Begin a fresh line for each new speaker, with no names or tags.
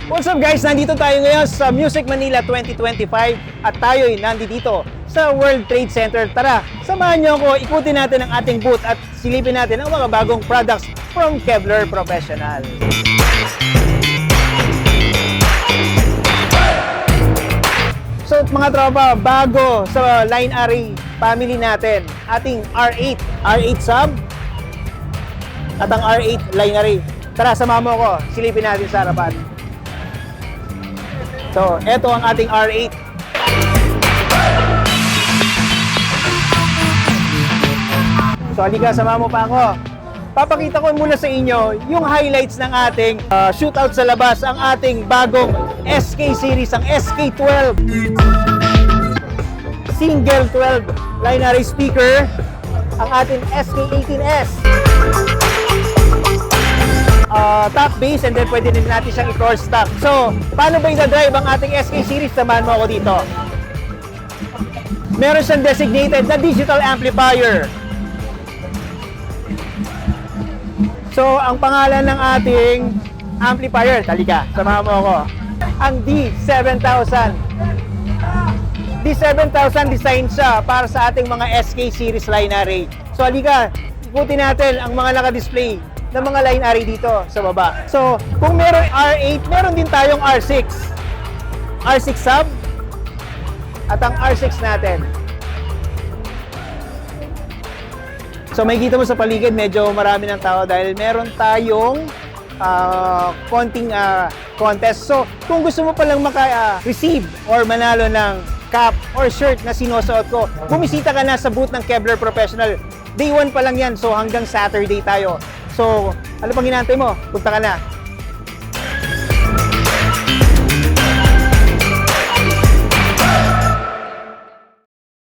What's up guys? Nandito tayo ngayon sa Music Manila 2025 at tayo'y nandito sa World Trade Center. Tara, samahan niyo ako, ikutin natin ang ating booth at silipin natin ang mga bagong products from Kevlar Professional. So mga tropa, bago sa line array family natin, ating R8 sub at ang R8 line array. Tara, samahan mo ako, silipin natin sa harapan. So, eto ang ating R8. So, halika, samahan mo pa ako. Papakita ko muna sa inyo yung highlights ng ating shootout sa labas, ang ating bagong SK series, ang SK12. Single 12 line array speaker, ang ating SK18S. Top bass, and then pwede din natin siyang i-core stock. So, paano ba i-drive ang ating SK series? Samahan mo ako dito. Meron siyang designated na digital amplifier. So, ang pangalan ng ating amplifier, talika, samahan mo ako. Ang D7000. D7000 design siya para sa ating mga SK series line array. So, halika, ikutin natin ang mga naka-display ng mga line array dito sa baba. So, kung meron R8, meron din tayong R6. R6 sub at ang R6 natin. So, makikita mo sa paligid, medyo marami ng tao dahil meron tayong konting contest. So, kung gusto mo palang maka-receive or manalo ng cap or shirt na sinusuot ko, bumisita ka na sa booth ng Kevlar Professional. Day 1 pa lang yan, so hanggang Saturday tayo. So, ano pang hinahantay mo? Punta ka na.